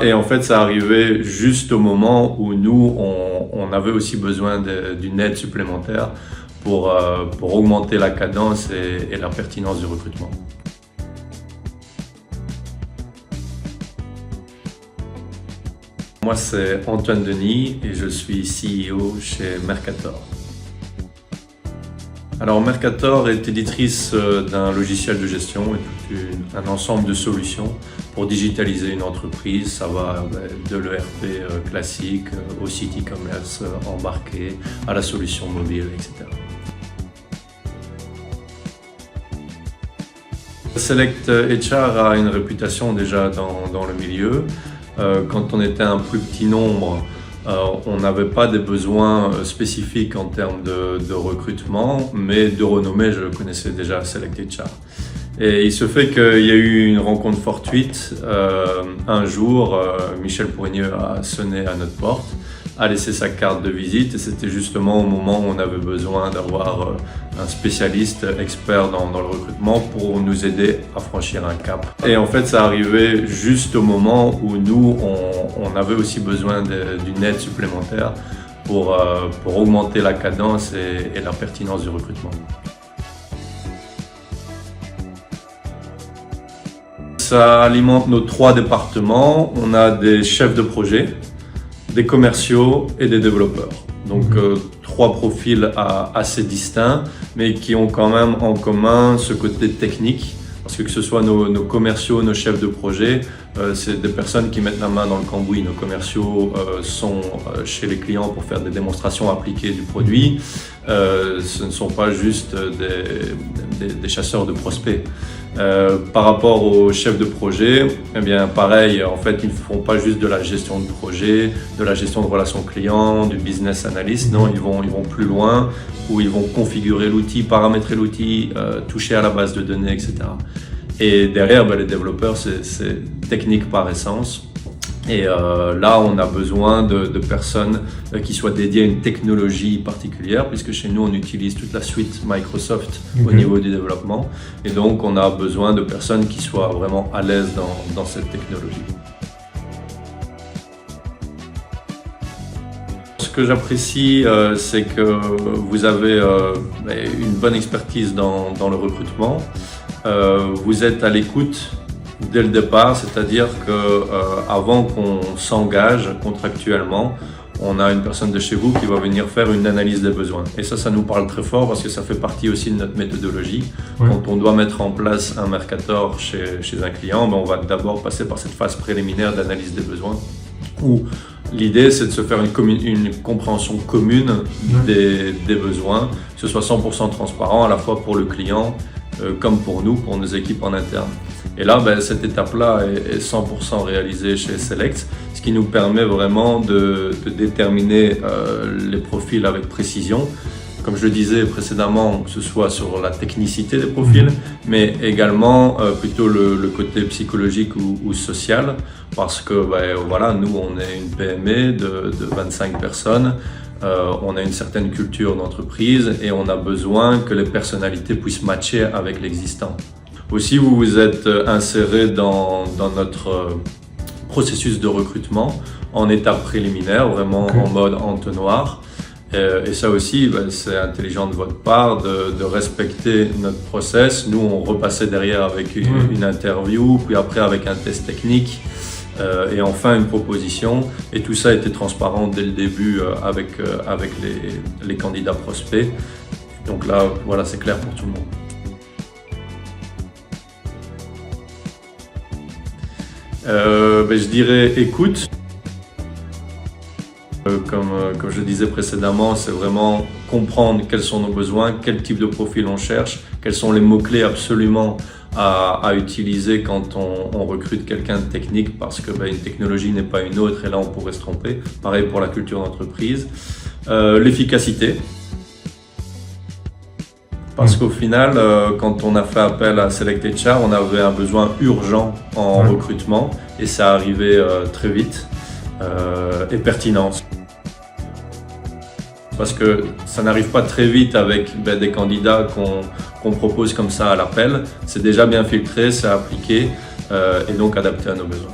Et en fait, ça arrivait juste au moment où nous, on avait aussi besoin d'une aide supplémentaire pour augmenter la cadence et la pertinence du recrutement. Moi, c'est Antoine Denis et je suis CEO chez Mercator. Alors, Mercator est éditrice d'un logiciel de gestion et un ensemble de solutions pour digitaliser une entreprise. Ça va de l'ERP classique au site e-commerce embarqué, à la solution mobile, etc. Select HR a une réputation déjà dans le milieu. Quand on était un plus petit nombre, on n'avait pas des besoins spécifiques en termes de recrutement, mais de renommée, je connaissais déjà Select HR. Et il se fait qu'il y a eu une rencontre fortuite. Un jour, Michel Pourrigneux a sonné à notre porte, a laissé sa carte de visite et c'était justement au moment où on avait besoin d'avoir un spécialiste expert dans le recrutement pour nous aider à franchir un cap. Et en fait, ça arrivait juste au moment où nous, on avait aussi besoin d'une aide supplémentaire pour augmenter la cadence et la pertinence du recrutement. Ça alimente nos 3 départements. On a des chefs de projet, des commerciaux et des développeurs. Donc 3 profils assez distincts, mais qui ont quand même en commun ce côté technique. Parce que ce soit nos commerciaux, nos chefs de projet, c'est des personnes qui mettent la main dans le cambouis. Nos commerciaux sont chez les clients pour faire des démonstrations appliquées du produit. Ce ne sont pas juste des chasseurs de prospects. Par rapport aux chefs de projet, eh bien pareil, en fait, ils ne font pas juste de la gestion de projet, de la gestion de relations clients, du business analyst. Non, ils vont plus loin, où ils vont configurer l'outil, paramétrer l'outil, toucher à la base de données, etc. Et derrière, les développeurs, c'est technique par essence. Et là, on a besoin de personnes qui soient dédiées à une technologie particulière, puisque chez nous, on utilise toute la suite Microsoft au niveau du développement. Et donc, on a besoin de personnes qui soient vraiment à l'aise dans cette technologie. Ce que j'apprécie, c'est que vous avez une bonne expertise dans le recrutement. Vous êtes à l'écoute dès le départ, c'est-à-dire qu'avant qu'on s'engage contractuellement, on a une personne de chez vous qui va venir faire une analyse des besoins. Et ça nous parle très fort parce que ça fait partie aussi de notre méthodologie. Oui. Quand on doit mettre en place un Mercator chez un client, on va d'abord passer par cette phase préliminaire d'analyse des besoins où l'idée, c'est de se faire une compréhension commune des besoins, que ce soit 100% transparent à la fois pour le client comme pour nous, pour nos équipes en interne. Et là, cette étape-là est 100% réalisée chez Select, ce qui nous permet vraiment de déterminer les profils avec précision. Comme je le disais précédemment, que ce soit sur la technicité des profils, mais également plutôt le côté psychologique ou social, parce que voilà, nous, on est une PME de 25 personnes. On a une certaine culture d'entreprise et on a besoin que les personnalités puissent matcher avec l'existant. Aussi, vous vous êtes inséré dans notre processus de recrutement en étape préliminaire, vraiment en mode entonnoir. Et ça aussi, c'est intelligent de votre part de respecter notre process. Nous, on repassait derrière avec une interview, puis après avec un test technique. Et enfin une proposition, et tout ça était transparent dès le début avec les candidats prospects. Donc là, voilà, c'est clair pour tout le monde. Je dirais écoute. Comme je disais précédemment, c'est vraiment comprendre quels sont nos besoins, quel type de profil on cherche, quels sont les mots-clés absolument à utiliser quand on recrute quelqu'un de technique, parce que une technologie n'est pas une autre et là on pourrait se tromper. Pareil pour la culture d'entreprise. L'efficacité. Parce qu'au final, quand on a fait appel à Select HR, on avait un besoin urgent en recrutement et ça arrivait très vite. Et pertinence. Parce que ça n'arrive pas très vite avec des candidats qu'on propose comme ça à l'appel. C'est déjà bien filtré, c'est appliqué et donc adapté à nos besoins.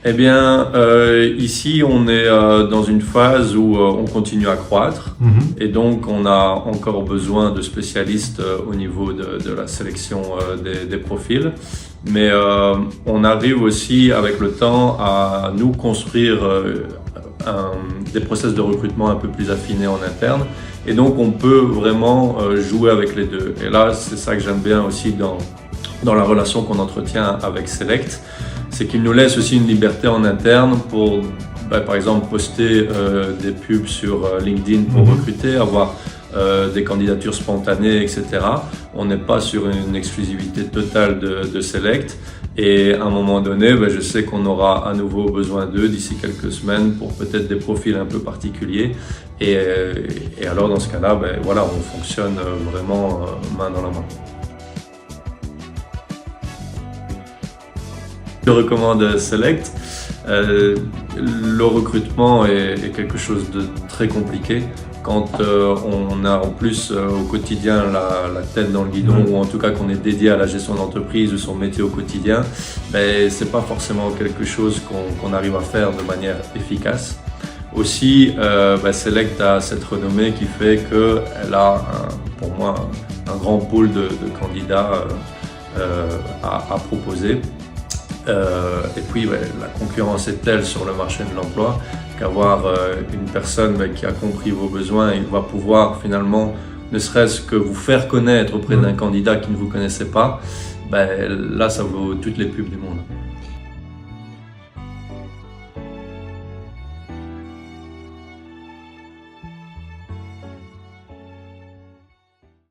Eh bien, ici, on est dans une phase où on continue à croître et donc on a encore besoin de spécialistes au niveau de la sélection des profils. Mais on arrive aussi avec le temps à nous construire des process de recrutement un peu plus affinés en interne. Et donc, on peut vraiment jouer avec les deux. Et là, c'est ça que j'aime bien aussi dans la relation qu'on entretient avec Select. C'est qu'il nous laisse aussi une liberté en interne pour, par exemple, poster des pubs sur LinkedIn pour recruter, avoir des candidatures spontanées, etc. On n'est pas sur une exclusivité totale de Select. Et à un moment donné, je sais qu'on aura à nouveau besoin d'eux d'ici quelques semaines pour peut-être des profils un peu particuliers. Et alors, dans ce cas-là, voilà, on fonctionne vraiment main dans la main. Je recommande Select. Le recrutement est quelque chose de très compliqué. Quand on a en plus au quotidien la tête dans le guidon, ou en tout cas qu'on est dédié à la gestion d'entreprise, de son métier au quotidien, c'est pas forcément quelque chose qu'on arrive à faire de manière efficace. Aussi, Select a cette renommée qui fait qu'elle a, pour moi, un grand pool de candidats à proposer. Et puis la concurrence est telle sur le marché de l'emploi qu'avoir une personne qui a compris vos besoins et va pouvoir finalement, ne serait-ce que vous faire connaître auprès d'un candidat qui ne vous connaissait pas, là ça vaut toutes les pubs du monde.